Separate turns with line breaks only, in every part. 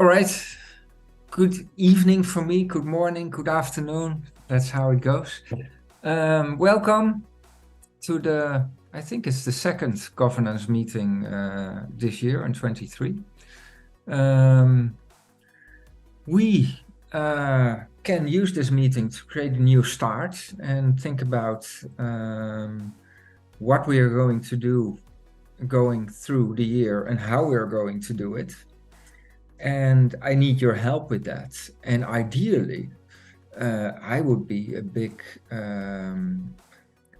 right. Good evening for me, good morning, good afternoon. That's how it goes. Welcome to I think it's the second governance meeting this year in 23. We can use this meeting to create a new start and think about what we are going to do going through the year and how we are going to do it. And I need your help with that. And ideally, I would be a big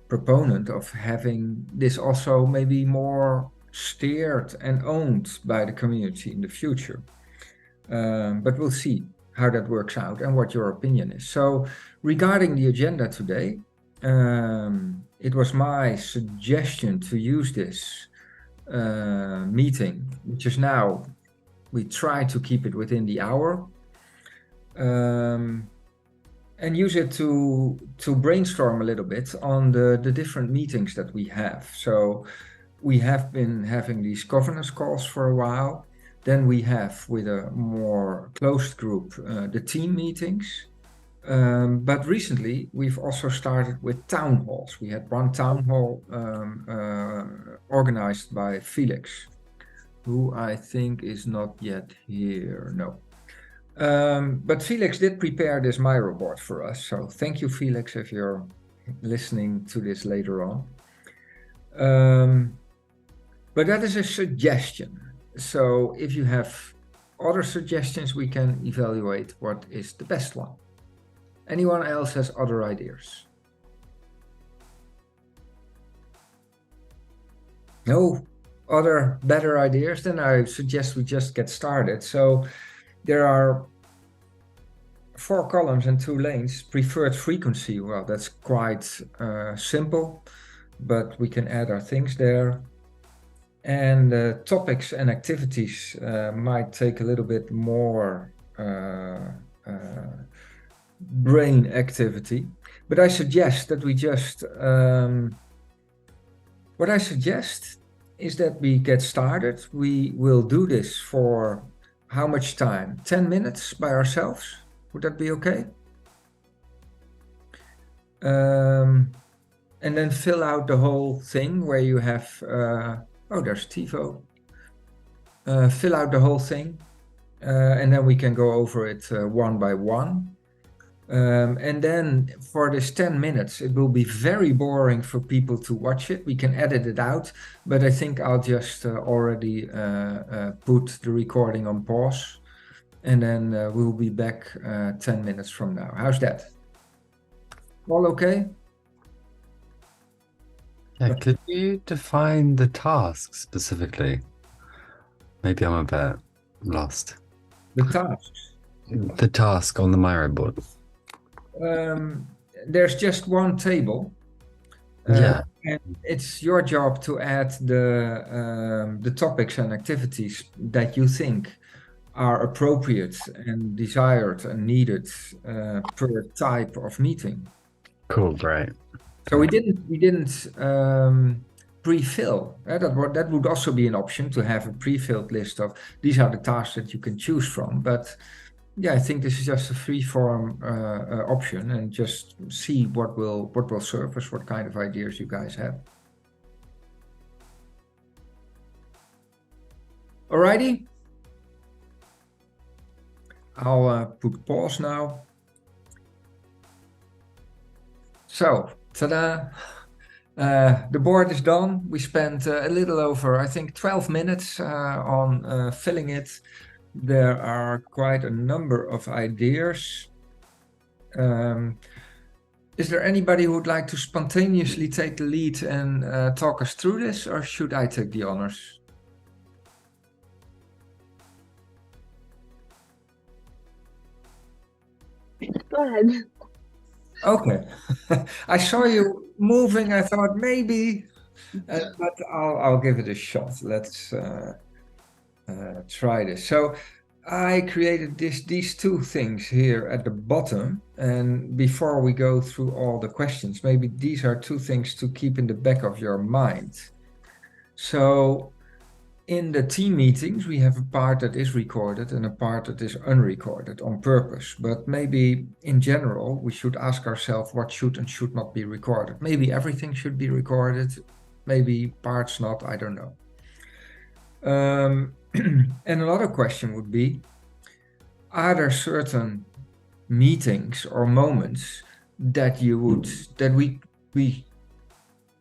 proponent of having this also maybe more steered and owned by the community in the future. But we'll see how that works out and what your opinion is. So regarding the agenda today, it was my suggestion to use this meeting, which is now, we try to keep it within the hour, and use it to brainstorm a little bit on the different meetings that we have. So we have been having these governance calls for a while. Then we have, with a more closed group, the team meetings. But recently we've also started with town halls. We had one town hall organized by Felix, who I think is not yet here, no. But Felix did prepare this Miro board for us. So thank you, Felix, if you're listening to this later on. But that is a suggestion. So if you have other suggestions, we can evaluate what is the best one. Anyone else has other ideas? No other better ideas? Then I suggest we just get started. So there are 4 columns and 2 lanes. Preferred frequency, well, that's quite simple, but we can add our things there. And topics and activities might take a little bit more brain activity. But I suggest that we just, what I suggest is that we get started. We will do this for how much time? 10 minutes by ourselves? Would that be okay? And then fill out the whole thing where you have, oh, there's TiVo. Fill out the whole thing, and then we can go over it one by one. And then for this 10 minutes, it will be very boring for people to watch it. We can edit it out, but I think I'll just already put the recording on pause, and then we'll be back 10 minutes from now. How's that? All okay?
Yeah, could you define the task specifically? Maybe I'm a bit lost.
The tasks.
The task on the Miro board.
There's just one table.
Yeah.
And it's your job to add the topics and activities that you think are appropriate and desired and needed per type of meeting.
Cool, great.
So we didn't pre-fill. That would also be an option, to have a pre-filled list of these are the tasks that you can choose from. But yeah, I think this is just a free-form option, and just see what will serve us, what kind of ideas you guys have. Alrighty. I'll put pause now. So, ta-da! The board is done. We spent a little over, I think, 12 minutes on filling it. There are quite a number of ideas. Is there anybody who would like to spontaneously take the lead and talk us through this, or should I take the honors?
Go ahead.
Okay. I saw you moving. I thought maybe, but I'll give it a shot. Let's try this. So I created these 2 things here at the bottom, and before we go through all the questions, maybe these are 2 things to keep in the back of your mind. So in the team meetings, we have a part that is recorded and a part that is unrecorded on purpose. But maybe in general, we should ask ourselves what should and should not be recorded. Maybe everything should be recorded, maybe parts not, I don't know. And another question would be, are there certain meetings or moments that we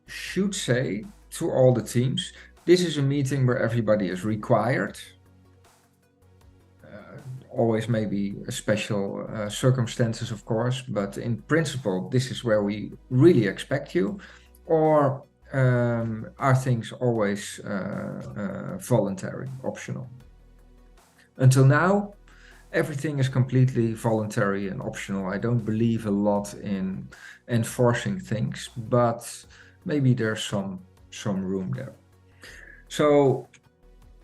should say to all the teams, this is a meeting where everybody is required. Always maybe special circumstances, of course, but in principle, this is where we really expect you. Or are things always voluntary, optional? Until now, everything is completely voluntary and optional. I don't believe a lot in enforcing things, but maybe there's some room there. So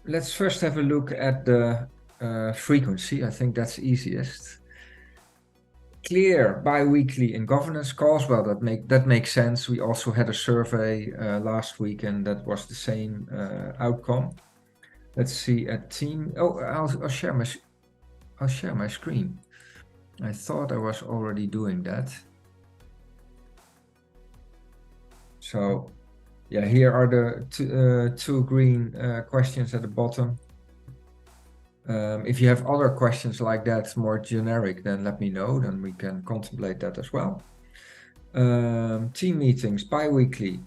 let's first have a look at the frequency. I think that's easiest. Clear bi-weekly in governance calls. Well, that makes sense. We also had a survey last week, and that was the same outcome. Let's see at team. Oh, I'll share my screen. I thought I was already doing that. So yeah, here are the two green questions at the bottom. If you have other questions like that, more generic, then let me know, then we can contemplate that as well. Team meetings, bi-weekly.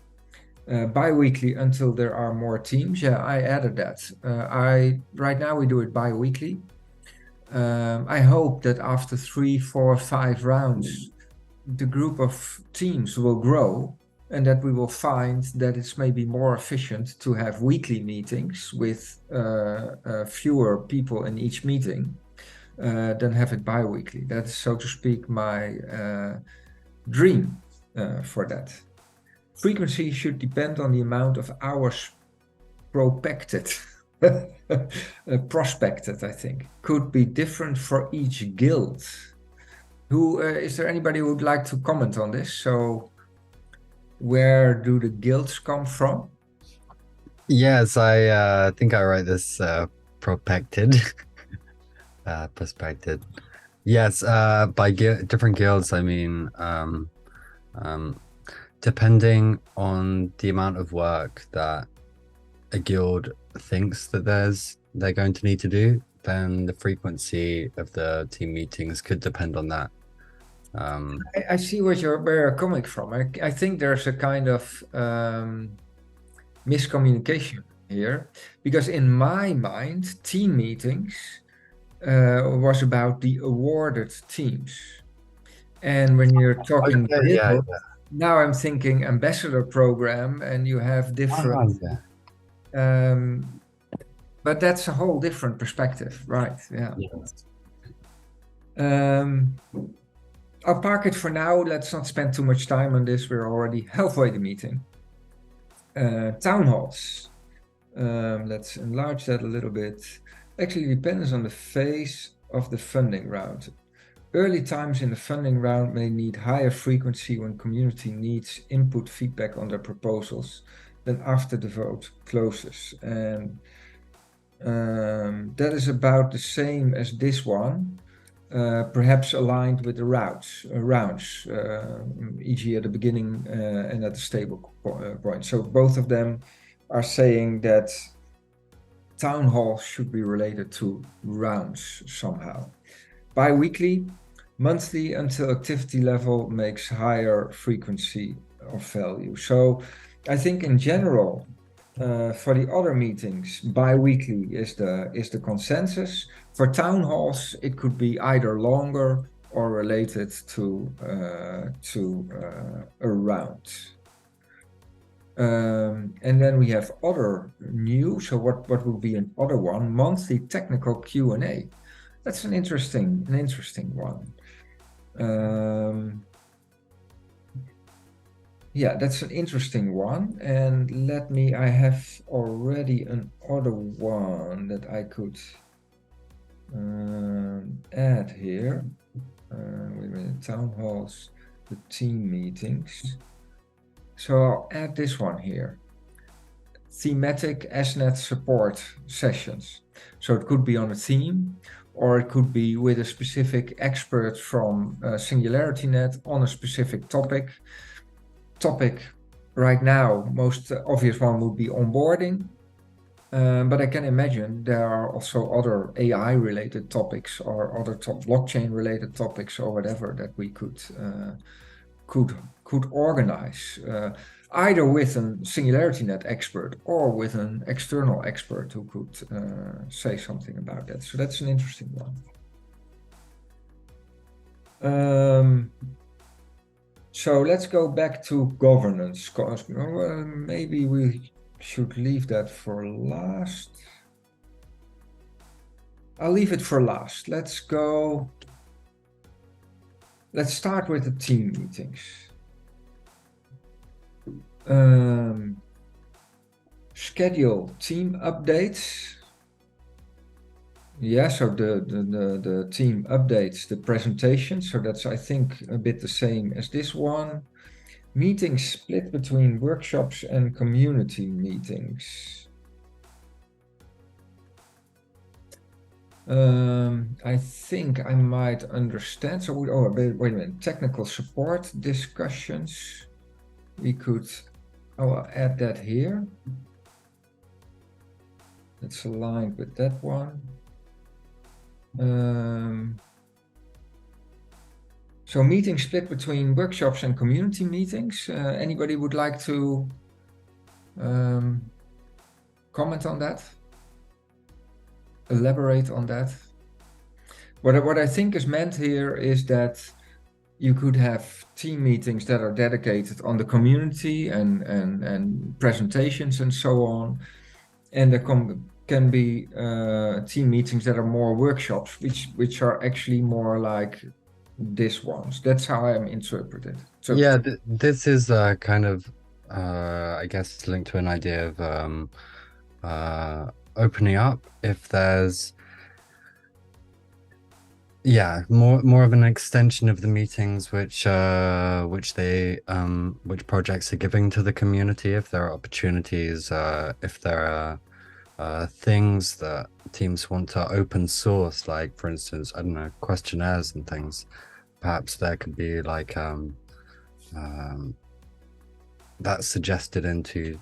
Bi-weekly until there are more teams. Yeah, I added that. Right now we do it bi-weekly. I hope that after 3, 4, 5 rounds, the group of teams will grow, and that we will find that it's maybe more efficient to have weekly meetings with fewer people in each meeting than have it bi-weekly. That's, so to speak, my dream for that. Frequency should depend on the amount of hours prospected. Prospected, I think, could be different for each guild. Is there anybody who would like to comment on this? So where do the guilds come from?
Yes, I think I write this prospected. Prospected. Yes, by different guilds, I mean depending on the amount of work that a guild thinks that they're going to need to do, then the frequency of the team meetings could depend on that.
I see where you're coming from. I think there's a kind of miscommunication here, because in my mind, team meetings was about the awarded teams. And when you're talking guild, now I'm thinking ambassador program, and you have different but that's a whole different perspective, right? Yeah.
Yes.
I'll park it for now. Let's not spend too much time on this. We're already halfway the meeting. Town halls. Let's enlarge that a little bit. Actually, depends on the phase of the funding round. Early times in the funding round may need higher frequency when community needs input feedback on their proposals than after the vote closes. And that is about the same as this one, perhaps aligned with the rounds, e.g. at the beginning and at the stable point. So both of them are saying that town hall should be related to rounds somehow. Bi-weekly, monthly until activity level makes higher frequency of value. So I think in general, for the other meetings, bi-weekly is the consensus. For town halls, it could be either longer or related to a round. And then we have other new. So what would be an other one? Monthly technical Q&A. That's an interesting one. Yeah, that's an interesting one. And I have already another one that I could add here. Wait a minute, town halls, the team meetings. So I'll add this one here. thematic SNet support sessions. So it could be on a theme, or it could be with a specific expert from SingularityNET on a specific topic. Right now, most obvious one would be onboarding. But I can imagine there are also other AI-related topics or other blockchain-related topics or whatever that we could organize, either with a SingularityNet expert or with an external expert who could say something about that. So that's an interesting one. So let's go back to governance. Maybe we should leave that for last. I'll leave it for last. Let's start with the team meetings. Schedule team updates. Yeah, so the team updates the presentation. So that's, I think, a bit the same as this one. Meetings split between workshops and community meetings. I think I might understand. So, wait a minute. Technical support discussions. We could, I'll add that here. It's aligned with that one. So meetings split between workshops and community meetings. Anybody would like to comment on that? Elaborate on that? What I think is meant here is that you could have team meetings that are dedicated on the community and presentations and so on. And there can be team meetings that are more workshops, which are actually more like this ones. That's how I'm interpreted. So
yeah, this is kind of I guess linked to an idea of opening up if there's more of an extension of the meetings which projects are giving to the community, if there are opportunities, if there are things that teams want to open source, like for instance, I don't know, questionnaires and things. Perhaps there could be like that's suggested into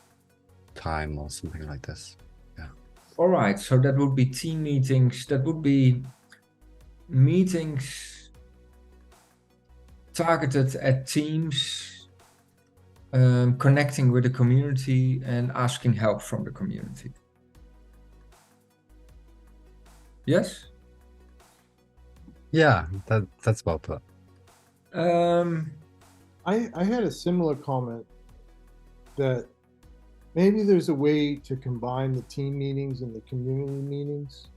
time or something like this. Yeah.
All right. So that would be team meetings. That would be meetings targeted at teams, connecting with the community and asking help from the community. Yes?
Yeah, that's well put.
I had a similar comment that maybe there's a way to combine the team meetings and the community meetings,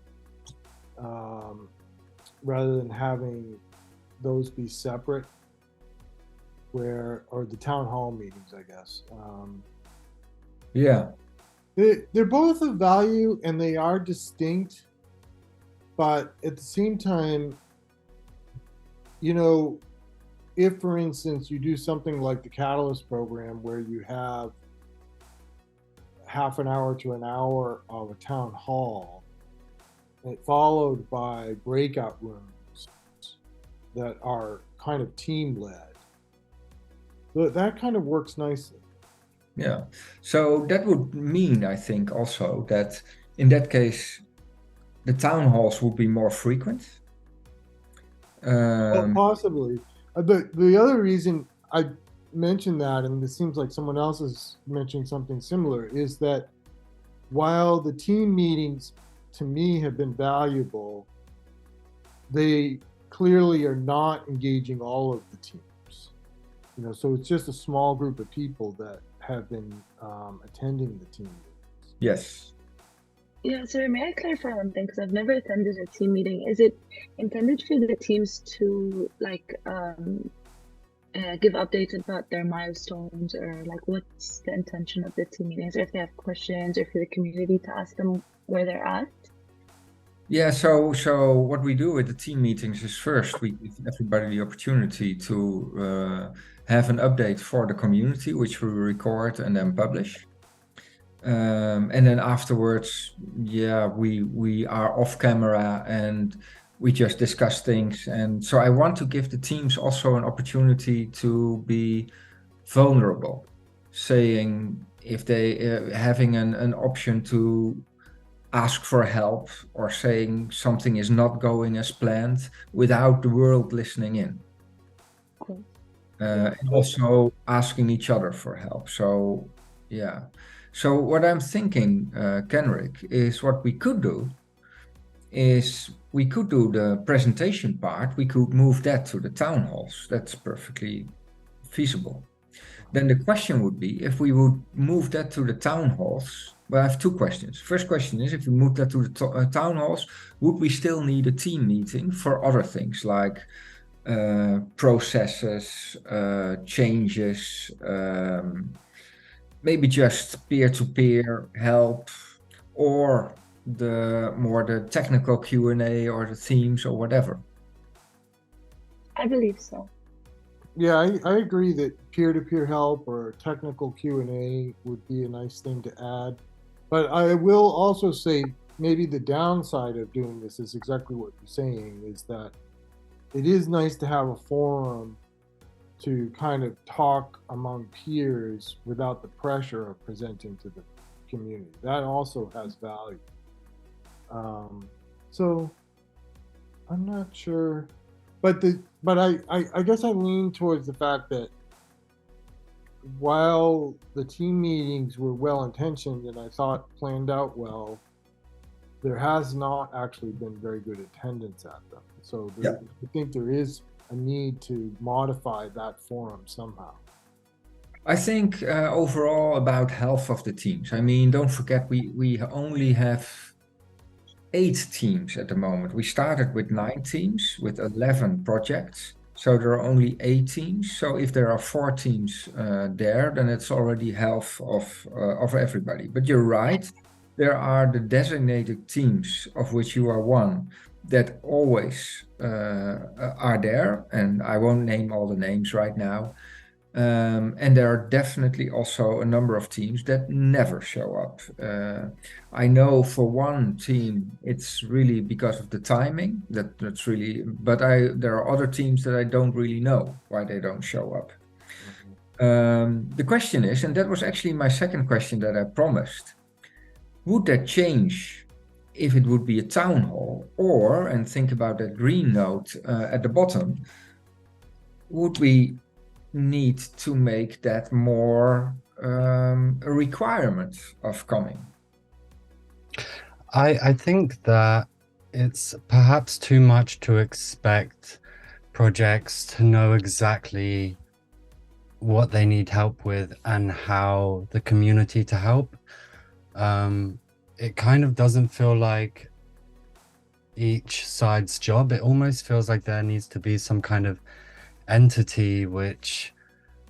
rather than having those be separate, or the town hall meetings, I guess.
Yeah.
They're both of value and they are distinct, but at the same time, you know, if for instance you do something like the Catalyst program where you have half an hour to an hour of a town hall, followed by breakout rooms that are kind of team led, that kind of works nicely.
Yeah. So that would mean, I think, also that in that case, the town halls would be more frequent.
Well, possibly. The other reason I mentioned that, and it seems like someone else is mentioning something similar, is that while the team meetings to me have been valuable, they clearly are not engaging all of the teams. You know, so it's just a small group of people that have been attending the team meetings.
Yes.
Yeah, so may I clarify one thing? Because I've never attended a team meeting. Is it intended for the teams to like give updates about their milestones, or like what's the intention of the team meetings? Or if they have questions, or for the community to ask them where they're at?
Yeah, so what we do with the team meetings is first we give everybody the opportunity to have an update for the community, which we record and then publish. And then afterwards, yeah, we are off camera and we just discuss things. And so I want to give the teams also an opportunity to be vulnerable, saying if they having an option to ask for help or saying something is not going as planned without the world listening in.
Cool.
And also asking each other for help. So yeah. So what I'm thinking, Kenrick, is what we could do is we could do the presentation part. We could move that to the town halls. That's perfectly feasible. Then the question would be if we would move that to the town halls. Well, I have two questions. First question is if we move that to the town halls, would we still need a team meeting for other things like processes, changes, maybe just peer-to-peer help, or the technical Q&A or the themes or whatever?
I believe so.
Yeah, I agree that peer-to-peer help or technical Q&A would be a nice thing to add. But I will also say maybe the downside of doing this is exactly what you're saying, is that it is nice to have a forum to kind of talk among peers without the pressure of presenting to the community. That also has value. So I'm not sure, but I guess I lean towards the fact that while the team meetings were well intentioned and I thought planned out well, there has not actually been very good attendance at them. So I think there is a need to modify that forum somehow.
I think overall about half of the teams. I mean, don't forget we only have 8 teams at the moment. We started with 9 teams with 11 projects. So there are only 8 teams. So if there are 4 teams there, then it's already half of everybody. But you're right. There are the designated teams, of which you are one, that always are there. And I won't name all the names right now. And there are definitely also a number of teams that never show up. I know for one team, it's really because of the timing. That's really, but there are other teams that I don't really know why they don't show up. The question is, and that was actually my second question that I promised, would that change if it would be a town hall, or, and think about that green note at the bottom, would we need to make that more a requirement of coming?
I think that it's perhaps too much to expect projects to know exactly what they need help with and how the community to help. It kind of doesn't feel like each side's job. It almost feels like there needs to be some kind of entity which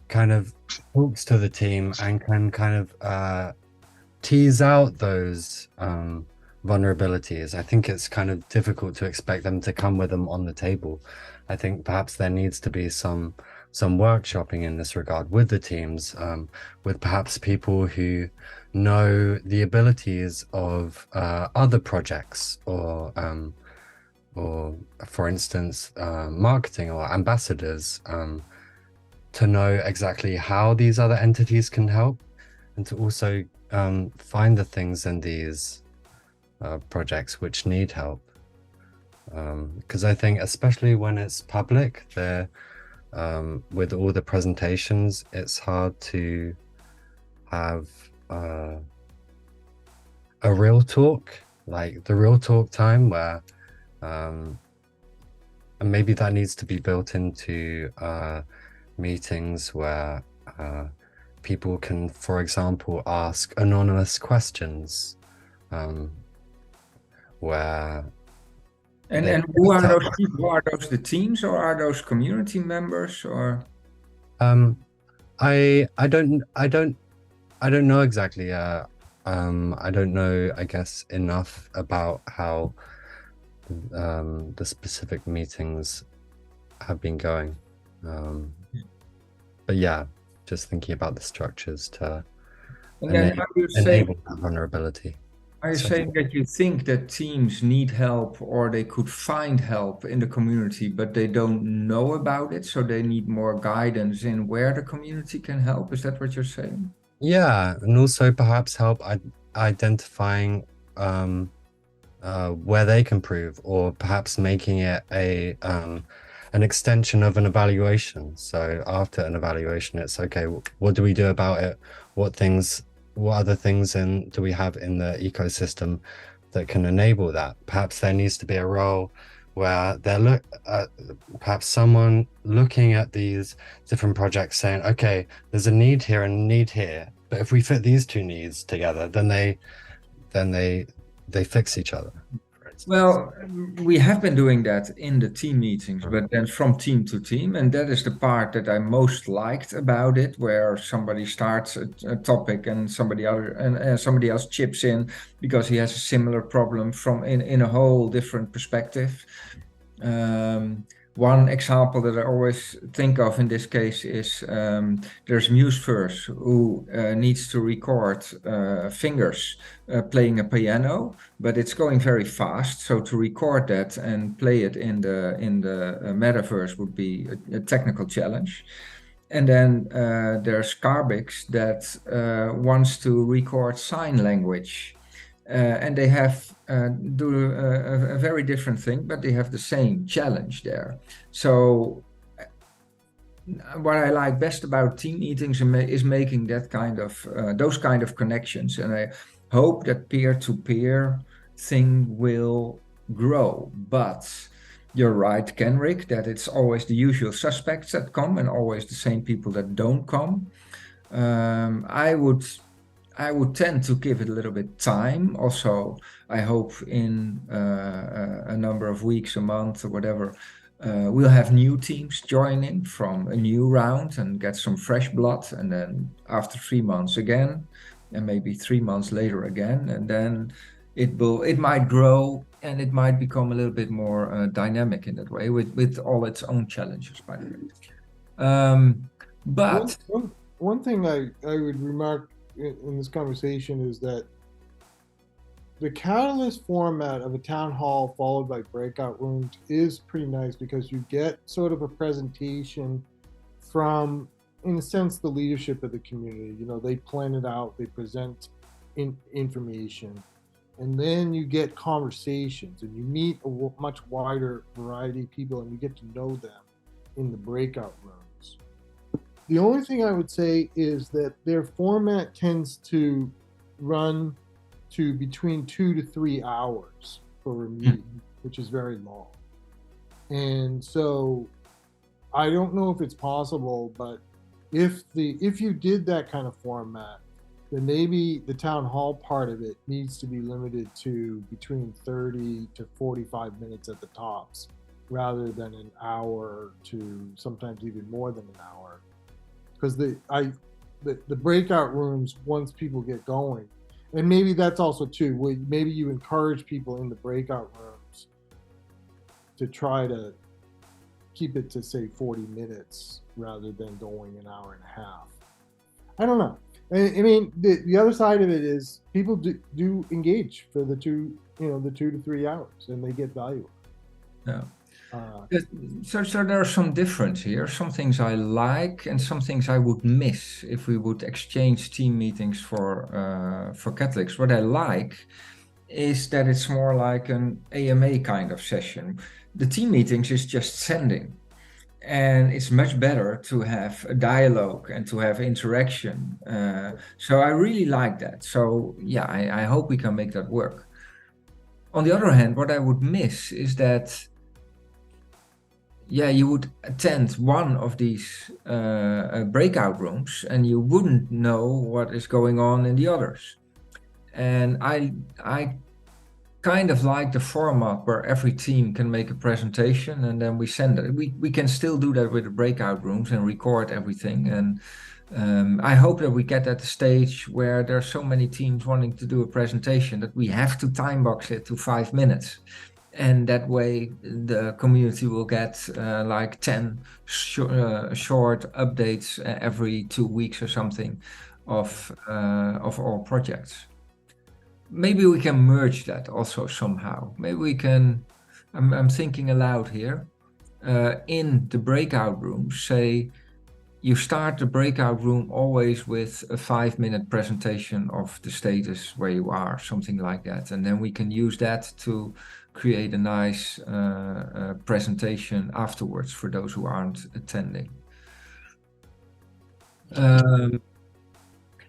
kind of talks to the team and can kind of tease out those vulnerabilities. I think it's kind of difficult to expect them to come with them on the table. I think perhaps there needs to be some workshopping in this regard with the teams, with perhaps people who know the abilities of other projects, or for instance, marketing or ambassadors, to know exactly how these other entities can help, and to also find the things in these projects which need help. Because I think, especially when it's public, with all the presentations, it's hard to have a real talk, like the real talk time, where and maybe that needs to be built into meetings where people can, for example, ask anonymous questions, where
and who are those people? Are those the teams, or are those community members, or?
I don't know exactly. I don't know, I guess, enough about how the specific meetings have been going. But yeah, just thinking about the structures to
And then are you saying,
enable that vulnerability.
are you
So-
saying that you think that teams need help or they could find help in the community, but they don't know about it, so they need more guidance in where the community can help? Is that what you're saying?
Yeah, and also perhaps help identifying where they can prove, or perhaps making it an extension of an evaluation. So after an evaluation, it's okay, what do we do about it? What other things do we have in the ecosystem that can enable that? Perhaps there needs to be a role where perhaps someone looking at these different projects saying, okay, there's a need here and a need here, but if we fit these two needs together, then they fix each other.
Well, we have been doing that in the team meetings, but then from team to team. And that is the part that I most liked about it, where somebody starts a topic and somebody else chips in because he has a similar problem from in a whole different perspective. One example that I always think of in this case is there's Museverse who needs to record fingers playing a piano, but it's going very fast. So to record that and play it in the metaverse would be a technical challenge. And then there's Carbix that wants to record sign language. And they do a very different thing, but they have the same challenge there. So what I like best about team meetings is making that kind of those kind of connections, and I hope that peer-to-peer thing will grow. But you're right, Kenrick, that it's always the usual suspects that come and always the same people that don't come. I would tend to give it a little bit time. Also, I hope in a number of weeks, a month or whatever, we'll have new teams joining from a new round and get some fresh blood. And then after 3 months again, and maybe 3 months later again, and then it might grow and it might become a little bit more dynamic in that way with all its own challenges, by the way. But
one thing I would remark in this conversation is that the catalyst format of a town hall followed by breakout rooms is pretty nice, because you get sort of a presentation from, in a sense, the leadership of the community. You know, they plan it out, they present information, and then you get conversations and you meet a much wider variety of people and you get to know them in the breakout rooms. The only thing I would say is that their format tends to run to between 2 to 3 hours for a meeting, which is very long. And so I don't know if it's possible, but if you did that kind of format, then maybe the town hall part of it needs to be limited to between 30 to 45 minutes at the tops, rather than an hour to sometimes even more than an hour. Because the breakout rooms, once people get going, and maybe that's also too, maybe you encourage people in the breakout rooms to try to keep it to say 40 minutes rather than going an hour and a half. I don't know. I mean, the other side of it is people do engage for the 2 to 3 hours, and they get value.
Yeah. So there are some difference here. Some things I like and some things I would miss if we would exchange team meetings for Catholics. What I like is that it's more like an AMA kind of session. The team meetings is just sending. And it's much better to have a dialogue and to have interaction. So I really like that. So yeah, I hope we can make that work. On the other hand, what I would miss is that, yeah, you would attend one of these breakout rooms and you wouldn't know what is going on in the others. And I kind of like the format where every team can make a presentation and then we send it. We can still do that with the breakout rooms and record everything. And I hope that we get at the stage where there are so many teams wanting to do a presentation that we have to time box it to 5 minutes. And that way the community will get like 10 short updates every 2 weeks or something of all projects. Maybe we can merge that also somehow. Maybe we can, I'm thinking aloud here, in the breakout rooms, say you start the breakout room always with a 5-minute presentation of the status where you are, something like that. And then we can use that to create a nice presentation afterwards for those who aren't attending.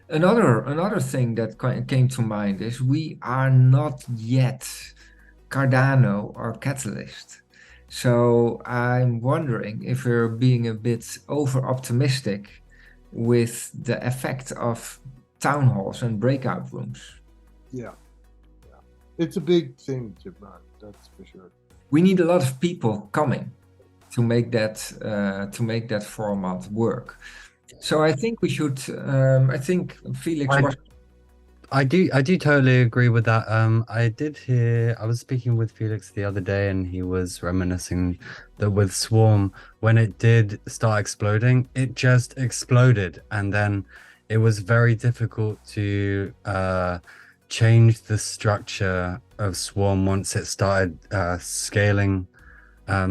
Another thing that came to mind is we are not yet Cardano or Catalyst. So I'm wondering if we're being a bit over-optimistic with the effect of town halls and breakout rooms.
Yeah. It's a big thing to run, that's for sure.
We need a lot of people coming to make that format work. So I think we should. I think Felix was.
I do totally agree with that. I was speaking with Felix the other day, and he was reminiscing that with Swarm, when it did start exploding, it just exploded, and then it was very difficult to change the structure of Swarm once it started scaling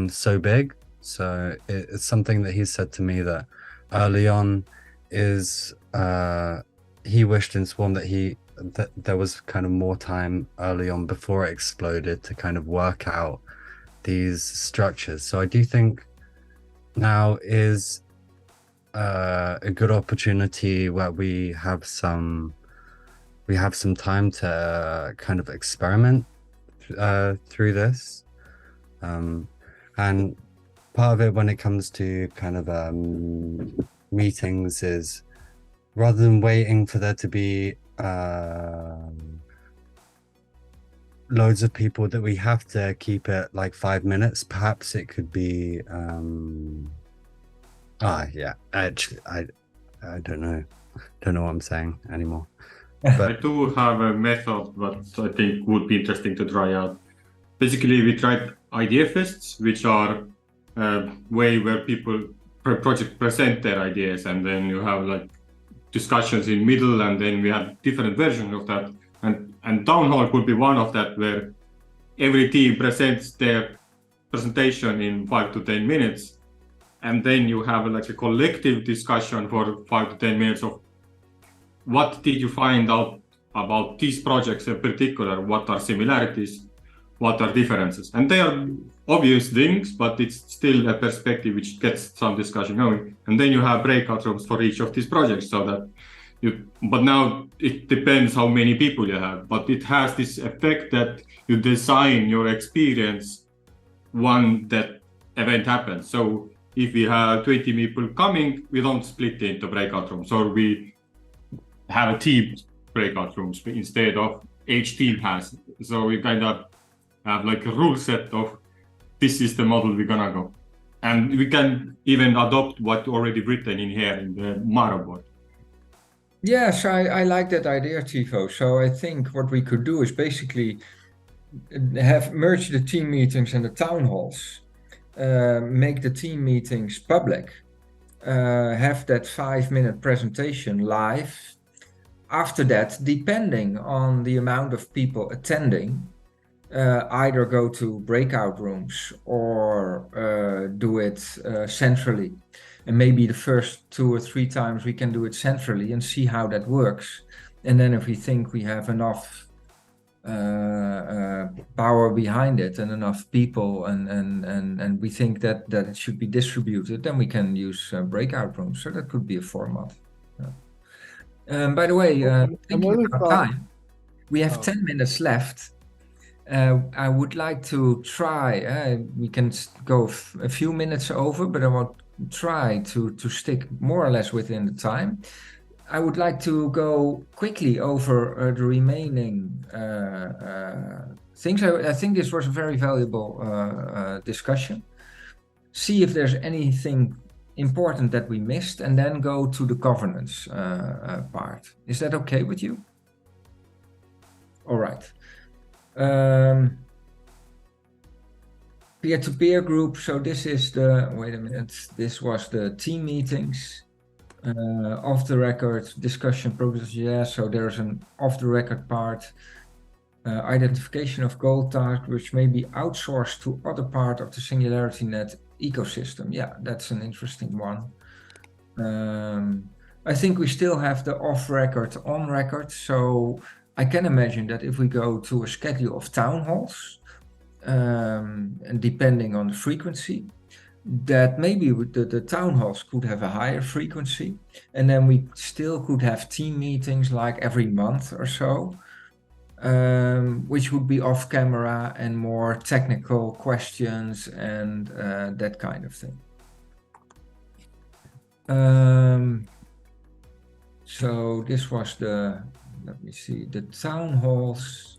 so big. So it's something that he said to me that early on is he wished in Swarm that there was kind of more time early on before it exploded to kind of work out these structures. So I do think now is a good opportunity where we have some time to kind of experiment through this, and part of it when it comes to kind of meetings is rather than waiting for there to be loads of people that we have to keep it like 5 minutes, perhaps it could be actually I don't know what I'm saying anymore. But
I do have a method that I think would be interesting to try out. Basically, we tried idea fests, which are a way where people per project present their ideas, and then you have like discussions in middle, and then we have different versions of that. And town hall could be one of that, where every team presents their presentation in 5 to 10 minutes, and then you have like a collective discussion for 5 to 10 minutes of what did you find out about these projects in particular, what are similarities, what are differences, and they are obvious things, but it's still a perspective which gets some discussion going. And then you have breakout rooms for each of these projects, so that but now it depends how many people you have, but it has this effect that you design your experience when that event happens. So if we have 20 people coming, we don't split into breakout rooms, or we have a team breakout rooms instead of each team has. So we kind of have like a rule set of this is the model we're gonna go. And we can even adopt what already written in here in the Maro board.
Yes, I like that idea, Tivo. So I think what we could do is basically have merge the team meetings and the town halls, make the team meetings public, have that 5-minute presentation live. After that, depending on the amount of people attending, either go to breakout rooms or do it centrally. And maybe the first 2 or 3 times we can do it centrally and see how that works. And then if we think we have enough power behind it and enough people and we think that it should be distributed, then we can use breakout rooms. So that could be a format. By the way, thinking about time, we have 10 minutes left. I would like to try, we can go a few minutes over, but I want try to stick more or less within the time. I would like to go quickly over the remaining things. I think this was a very valuable discussion. See if there's anything important that we missed, and then go to the governance part. Is that okay with you? All right. Peer-to-peer group. So this is the, wait a minute, this was the team meetings. Off the record discussion progress, yeah, so there's an off the record part. Identification of goal tasks which may be outsourced to other part of the SingularityNET ecosystem. Yeah, that's an interesting one. I think we still have the off record, on record. So I can imagine that if we go to a schedule of town halls, and depending on the frequency, that maybe the town halls could have a higher frequency, and then we still could have team meetings like every month or so, which would be off camera and more technical questions and that kind of thing. So this was the, let me see, the town halls.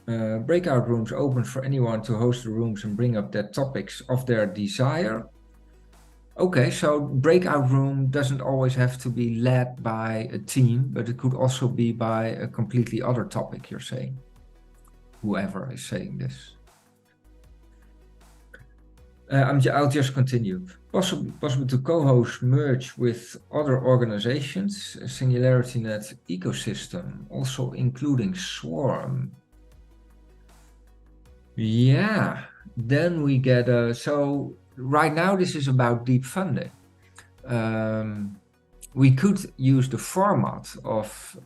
Breakout rooms open for anyone to host the rooms and bring up their topics of their desire. Okay, so breakout room doesn't always have to be led by a team, but it could also be by a completely other topic, you're saying. Whoever is saying this. I'll just continue. Possible to co-host merge with other organizations, SingularityNET ecosystem, also including Swarm. Yeah, then we get so right now this is about deep funding. We could use the format of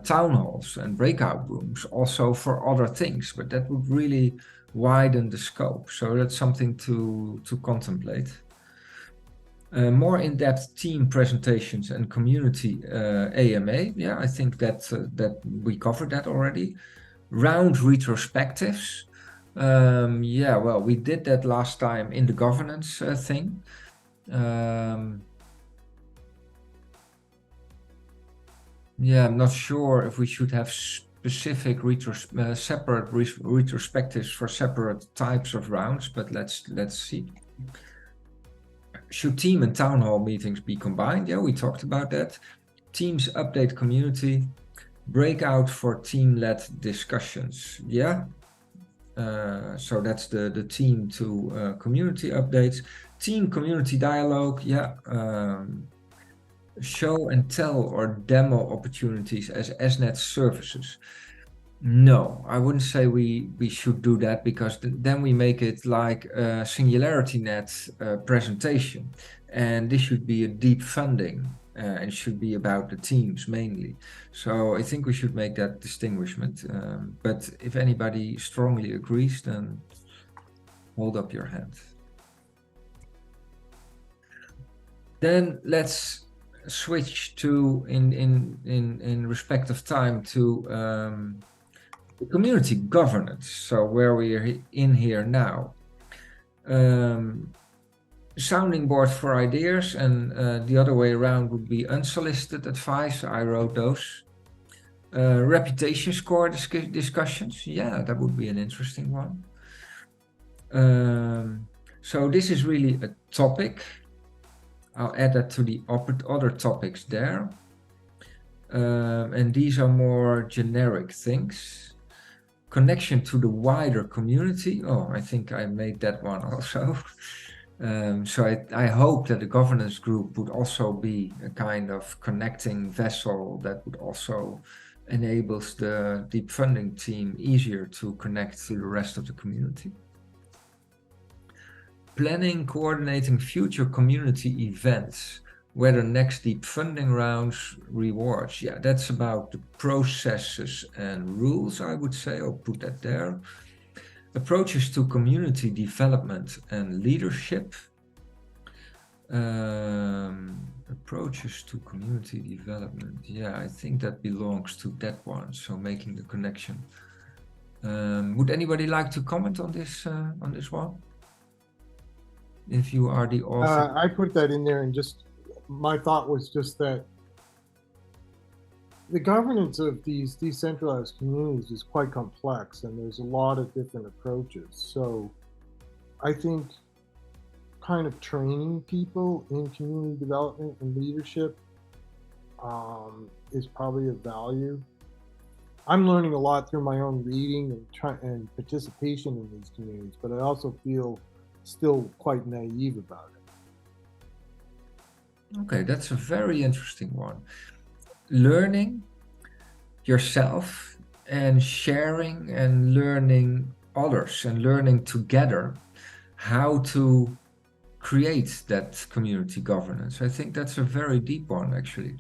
town halls and breakout rooms also for other things, but that would really widen the scope. So that's something to contemplate. More in-depth team presentations and community AMA. Yeah, I think that we covered that already. Round retrospectives. Yeah, well, we did that last time in the governance thing. Yeah, I'm not sure if we should have specific separate retrospectives for separate types of rounds, but let's see. Should team and town hall meetings be combined? Yeah, we talked about that. Teams update community. Breakout for team-led discussions. Yeah. So that's the team to community updates. Team community dialogue. Yeah. Show and tell or demo opportunities as SNET services. No, I wouldn't say we should do that, because then we make it like a SingularityNET presentation, and this should be a deep funding and should be about the teams mainly. So I think we should make that distinguishment. But if anybody strongly agrees, then hold up your hand. Then let's switch to in respect of time to community governance. So where we are in here now. Sounding board for ideas, and the other way around would be unsolicited advice. I wrote those. Reputation score discussions. Yeah, that would be an interesting one. So this is really a topic. I'll add that to the other topics there. And these are more generic things. Connection to the wider community. Oh, I think I made that one also. So I hope that the governance group would also be a kind of connecting vessel that would also enables the deep funding team easier to connect to the rest of the community. Planning, coordinating future community events, whether next deep funding rounds, rewards. Yeah, that's about the processes and rules, I would say. I'll put that there. Approaches to community development and leadership. Approaches to community development. Yeah, I think that belongs to that one. So making the connection. Would anybody like to comment on this one? If you are the author.
I put that in there, and just my thought was just that the governance of these decentralized communities is quite complex, and there's a lot of different approaches. So I think kind of training people in community development and leadership is probably of value. I'm learning a lot through my own reading and participation in these communities, but I also feel still quite naive about it.
Okay, that's a very interesting one. Learning yourself and sharing and learning others and learning together how to create that community governance. I think that's a very deep one, actually.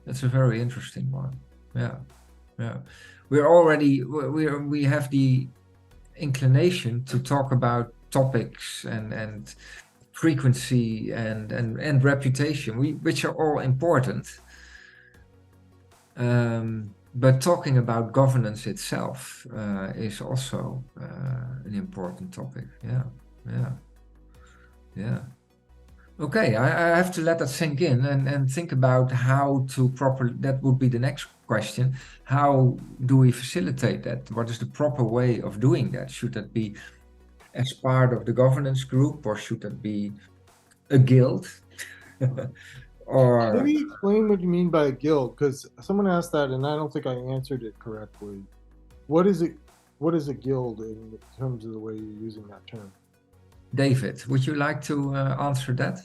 That's a very interesting one. Yeah, yeah. We have the inclination to talk about topics and frequency and reputation, which are all important. But talking about governance itself is also an important topic. Yeah, yeah, yeah. Okay, I have to let that sink in and think about how to properly, that would be the next question. How do we facilitate that? What is the proper way of doing that? Should that be as part of the governance group, or should that be a guild? Or
Maybe explain what you mean by a guild, because someone asked that and I don't think I answered it correctly. What is it? What is a guild in terms of the way you're using that term?
David, would you like to answer that?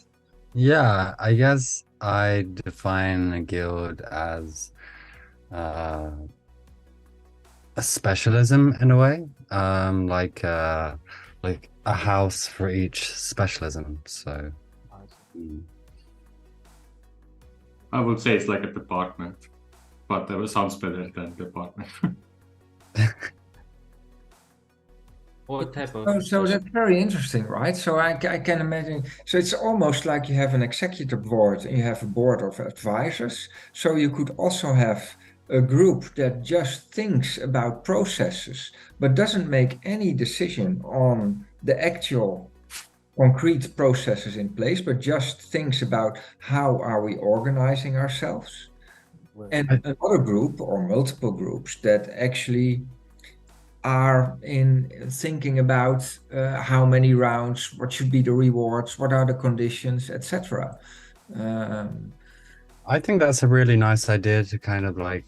Yeah, I guess I define a guild as a specialism in a way, like a house for each specialism. So
I would say it's like a department, but that sounds better than department.
What type of
So that's very interesting, right? So I can imagine. So it's almost like you have an executive board and you have a board of advisors. So you could also have a group that just thinks about processes, but doesn't make any decision on the actual concrete processes in place, but just thinks about how are we organizing ourselves.
Right.
And another group or multiple groups that actually are in thinking about how many rounds, what should be the rewards, what are the conditions, etc.
I think that's a really nice idea to kind of like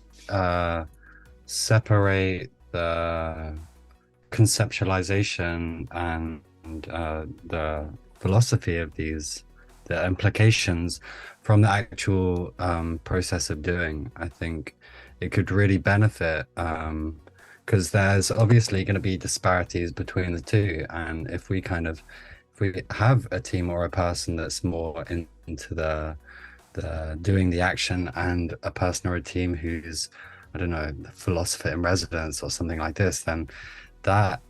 separate the conceptualization and the philosophy of these, the implications from the actual process of doing. I think it could really benefit because there's obviously going to be disparities between the two, and if we have a team or a person that's more into the doing the action, and a person or a team who's, I don't know, the philosopher in residence or something like this, then that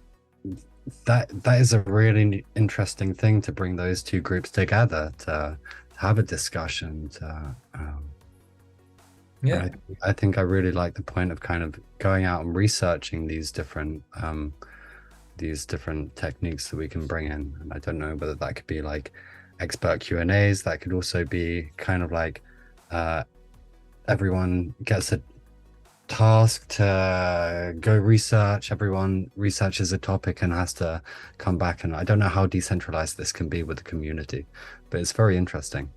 is a really interesting thing to bring those two groups together to have a discussion.
Yeah,
I think I really like the point of kind of going out and researching these different techniques that we can bring in. And I don't know whether that could be like expert Q&As. That could also be kind of like everyone gets a task to go research. Everyone researches a topic and has to come back. And I don't know how decentralized this can be with the community, but it's very interesting.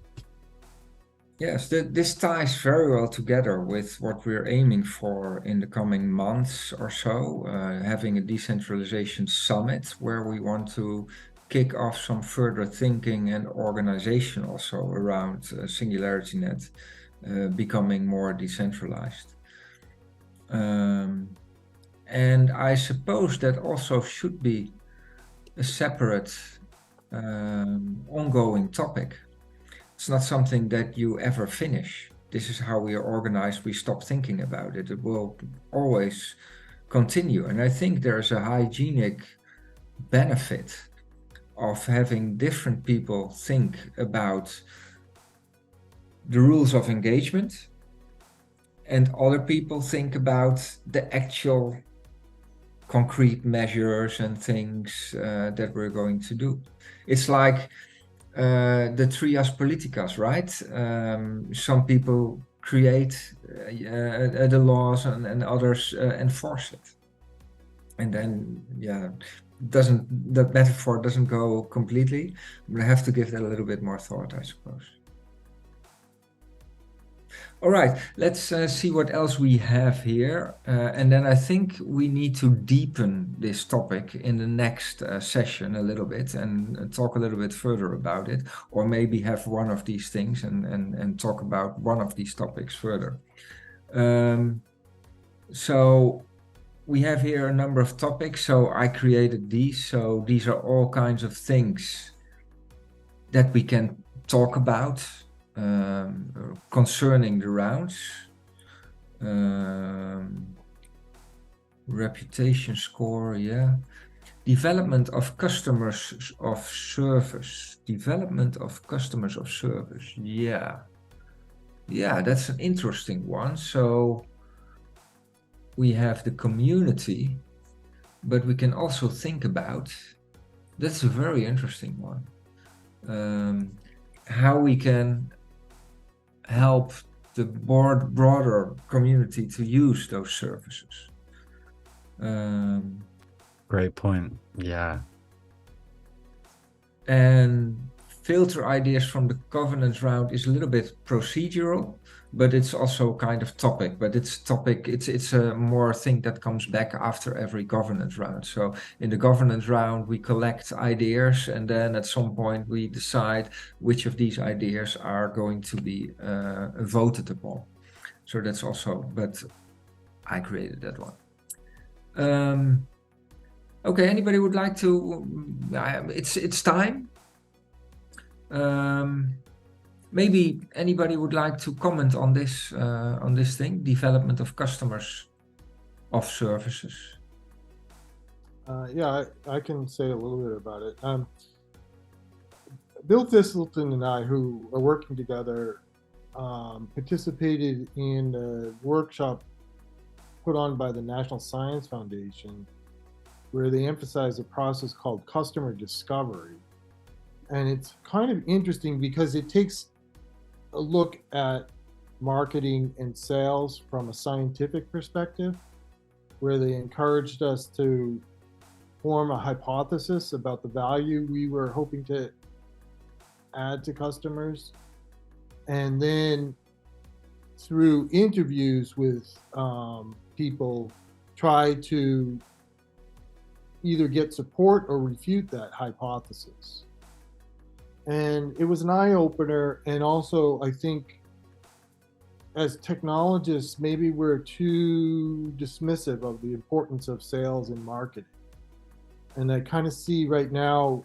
Yes, this ties very well together with what we're aiming for in the coming months or so, having a decentralization summit where we want to kick off some further thinking and organization also around SingularityNET becoming more decentralized. And I suppose that also should be a separate ongoing topic. It's not something that you ever finish. This is how we are organized. We stop thinking about it. It will always continue. And I think there's a hygienic benefit of having different people think about the rules of engagement, and other people think about the actual concrete measures and things that we're going to do. It's like the trias politicas, right? Some people create the laws and others enforce it. And then, yeah, the metaphor doesn't go completely, but I have to give that a little bit more thought, I suppose. All right, let's see what else we have here. And then I think we need to deepen this topic in the next session a little bit and talk a little bit further about it, or maybe have one of these things and talk about one of these topics further. So we have here a number of topics. So I created these. So these are all kinds of things that we can talk about concerning the rounds. Reputation score, yeah. Development of customers of service. Development of customers of service, yeah. Yeah, that's an interesting one. So we have the community, but we can also think about, that's a very interesting one, how we can help the broader community to use those services.
Great point. Yeah.
And filter ideas from the governance round is a little bit procedural, but it's also kind of topic. But it's a more thing that comes back after every governance round. So in the governance round, we collect ideas, and then at some point we decide which of these ideas are going to be voted upon. So that's also, but I created that one. Okay, anybody would like to? It's time. Maybe anybody would like to comment on this thing, development of customers of services.
Yeah, I can say a little bit about it. Bill Thistleton and I, who are working together, participated in a workshop put on by the National Science Foundation, where they emphasize a process called customer discovery. And it's kind of interesting because it takes a look at marketing and sales from a scientific perspective, where they encouraged us to form a hypothesis about the value we were hoping to add to customers. And then through interviews with people, try to either get support or refute that hypothesis. And it was an eye-opener. And also, I think as technologists, maybe we're too dismissive of the importance of sales and marketing. And I kind of see right now,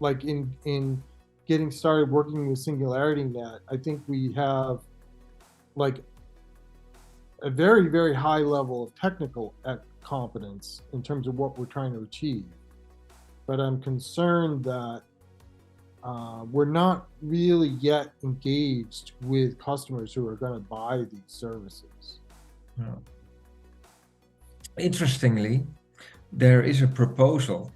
like in getting started working with SingularityNET, I think we have like a very, very high level of technical competence in terms of what we're trying to achieve. But I'm concerned that we're not really yet engaged with customers who are going to buy these services.
Yeah. Interestingly, there is a proposal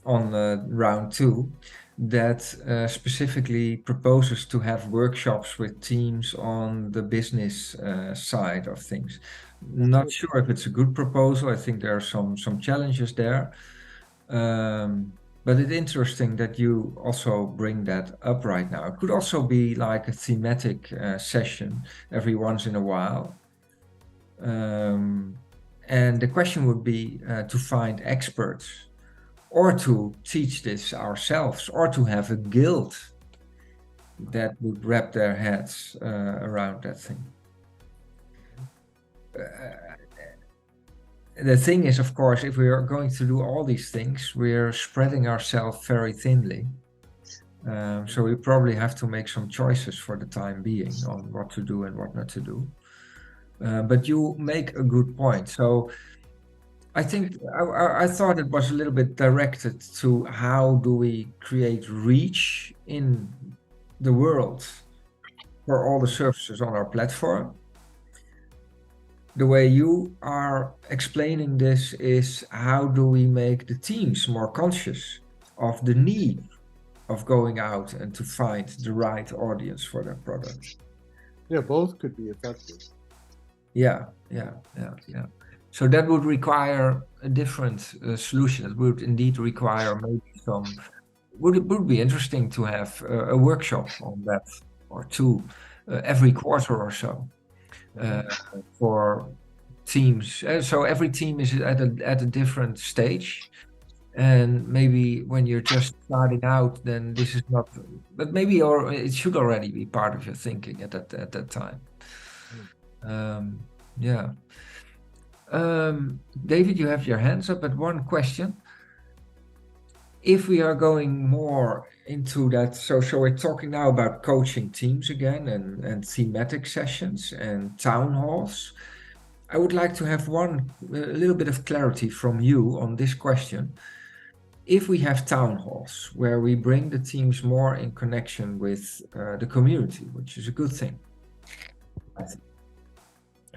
on round 2 that specifically proposes to have workshops with teams on the business side of things. Not sure if it's a good proposal. I think there are some challenges there. But it's interesting that you also bring that up right now. It could also be like a thematic session every once in a while. And the question would be to find experts, or to teach this ourselves, or to have a guild that would wrap their heads around that thing. The thing is, of course, if we are going to do all these things, we're spreading ourselves very thinly. So we probably have to make some choices for the time being on what to do and what not to do. But you make a good point. So I think I thought it was a little bit directed to how do we create reach in the world for all the services on our platform. The way you are explaining this is how do we make the teams more conscious of the need of going out and to find the right audience for their product.
Yeah, both could be effective.
Yeah. So that would require a different solution. It would indeed require maybe some, would be interesting to have a workshop on that or two every quarter or so. for teams. So every team is at a different stage. And maybe when you're just starting out, then this is not, but maybe or it should already be part of your thinking at that time. Yeah. David, you have your hands up, but one question. If we are going more into that, so we're talking now about coaching teams again and thematic sessions and town halls. I would like to have a little bit of clarity from you on this question. If we have town halls where we bring the teams more in connection with the community, which is a good thing, I think,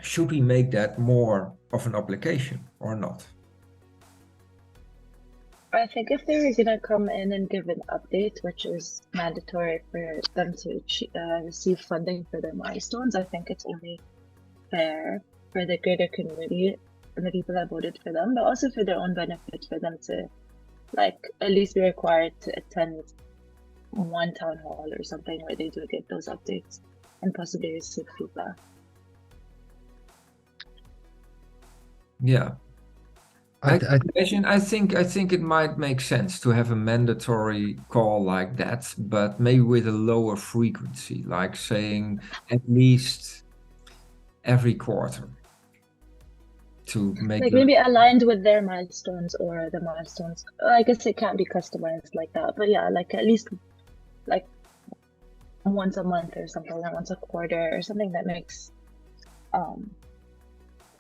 should we make that more of an obligation or not?
I think if they were gonna come in and give an update, which is mandatory for them to receive funding for their milestones, I think it's only fair for the greater community and the people that voted for them, but also for their own benefit, for them to like at least be required to attend one town hall or something where they do get those updates and possibly receive feedback.
Yeah. I think it might make sense to have a mandatory call like that, but maybe with a lower frequency, like saying at least every quarter, to make
like maybe aligned with their milestones or the milestones. I guess it can't be customized like that, but yeah, like at least like once a month or something, or once a quarter or something that makes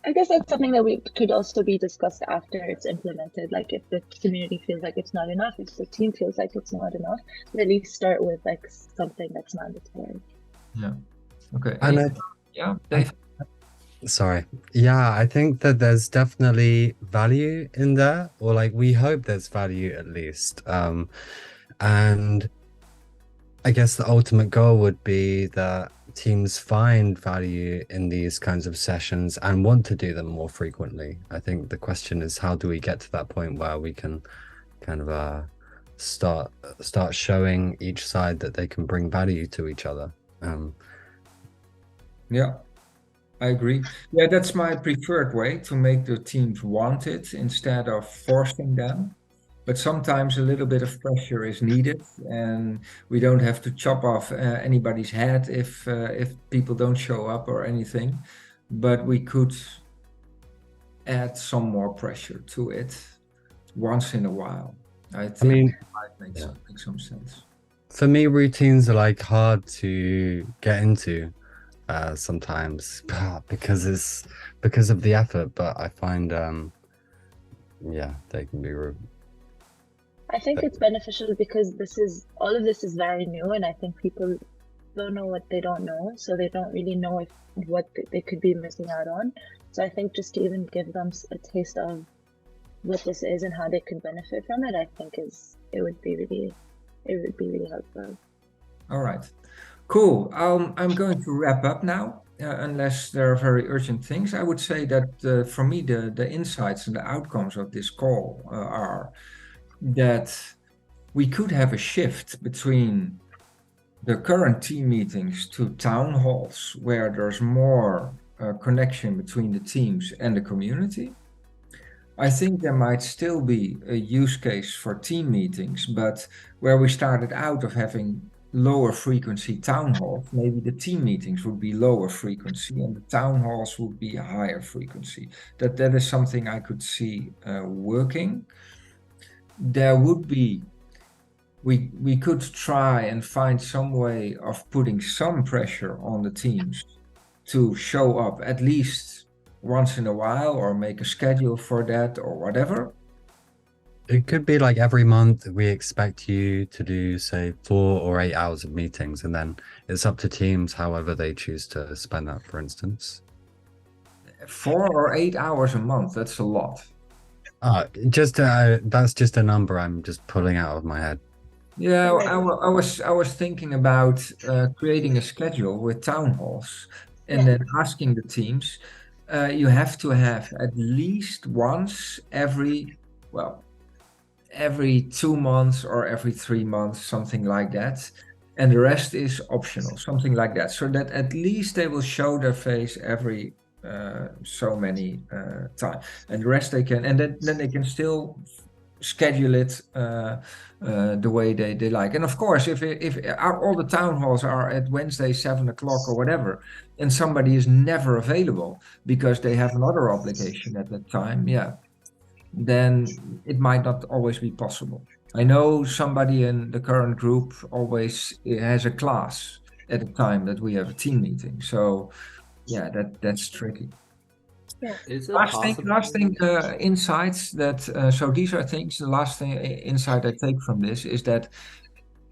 I guess that's something that we could also be discussed after it's implemented. Like if the community feels like it's not enough, if the team feels like it's not enough, at least start with like something that's mandatory.
Yeah. Okay.
And
yeah, Dave.
Sorry. Yeah, I think that there's definitely value in there, or like we hope there's value at least. And I guess the ultimate goal would be that teams find value in these kinds of sessions and want to do them more frequently. I think the question is, how do we get to that point where we can kind of start showing each side that they can bring value to each other?
Yeah, I agree. Yeah, that's my preferred way, to make the teams want it instead of forcing them. But sometimes a little bit of pressure is needed, and we don't have to chop off anybody's head if people don't show up or anything. But we could add some more pressure to it once in a while. I think it might make some sense.
For me, routines are like hard to get into sometimes because of the effort. But I find they can be
I think it's beneficial because all of this is very new, and I think people don't know what they don't know, so they don't really know what they could be missing out on. So I think just to even give them a taste of what this is and how they could benefit from it, I think it would be really helpful.
All right, cool. I'm going to wrap up now. Unless there are very urgent things, I would say that for me the insights and the outcomes of this call are that we could have a shift between the current team meetings to town halls where there's more connection between the teams and the community. I think there might still be a use case for team meetings, but where we started out of having lower frequency town halls, maybe the team meetings would be lower frequency and the town halls would be a higher frequency. That is something I could see working. There would be, we could try and find some way of putting some pressure on the teams to show up at least once in a while, or make a schedule for that or whatever.
It could be like every month we expect you to do, say, 4 or 8 hours of meetings, and then it's up to teams however they choose to spend that, for instance.
4 or 8 hours a month, that's a lot.
That's just a number I'm just pulling out of my head.
Yeah, I was thinking about creating a schedule with town halls and then asking the teams, you have to have at least once every 2 months or every 3 months, something like that. and the rest is optional, something like that, so that at least they will show their face every so many time, and the rest they can, and then they can still schedule it the way they like. And of course, if all the town halls are at Wednesday 7 o'clock or whatever, and somebody is never available because they have another obligation at that time, yeah, then it might not always be possible. I know somebody in the current group always has a class at the time that we have a team meeting, so yeah, that's tricky.
Yeah.
Is it
Last thing, insights that, so these are things, the last thing insight I take from this is that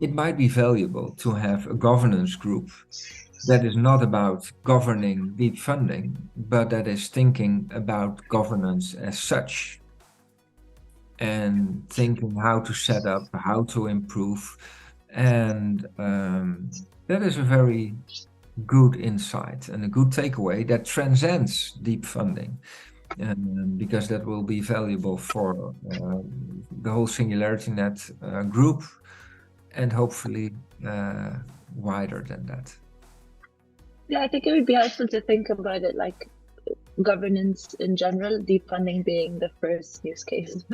it might be valuable to have a governance group that is not about governing deep funding, but that is thinking about governance as such and thinking how to set up, how to improve. And that is a very good insight and a good takeaway that transcends deep funding, because that will be valuable for the whole SingularityNET group, and hopefully wider than that.
Yeah, I think it would be helpful to think about it like governance in general, deep funding being the first use case.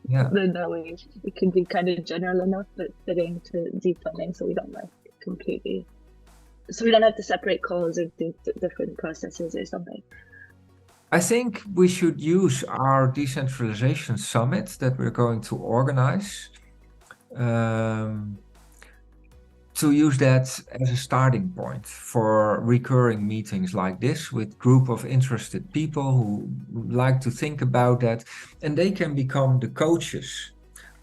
Yeah.
Then that way it can be kind of general enough, but fitting to deep funding, so we don't like completely. So we don't have to separate calls or do different processes or something.
I think we should use our decentralization summit that we're going to organize to use that as a starting point for recurring meetings like this with group of interested people who like to think about that, and they can become the coaches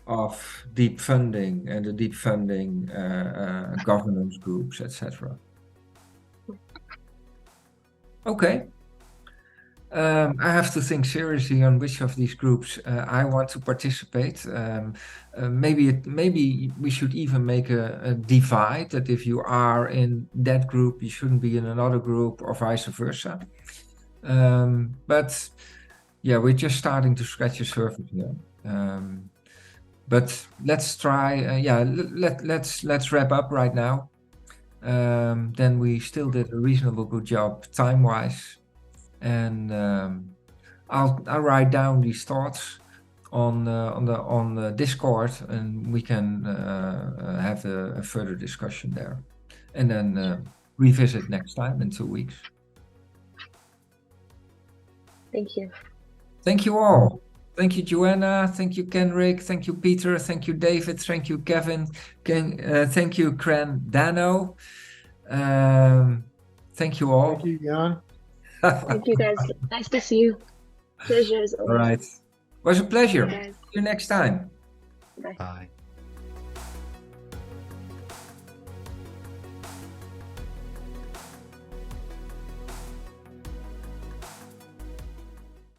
of deep funding and the deep funding governance groups, etc. Okay. I have to think seriously on which of these groups I want to participate. Maybe we should even make a divide that if you are in that group, you shouldn't be in another group, or vice versa. But yeah, we're just starting to scratch the surface here. But let's try. Yeah, let's wrap up right now. Then we still did a reasonable good job time-wise. And I'll write down these thoughts on the Discord, and we can have a further discussion there, and then revisit next time in 2 weeks.
Thank you.
Thank you all. Thank you, Joanna. Thank you, Kenrick. Thank you, Peter. Thank you, David. Thank you, Kevin. Thank you, Kren Dano. Thank you all.
Thank you, Jan.
Thank you, guys. Nice to see you. Pleasure as always.
All right. It was a pleasure.
Bye, guys.
See you next time.
Bye.
Bye.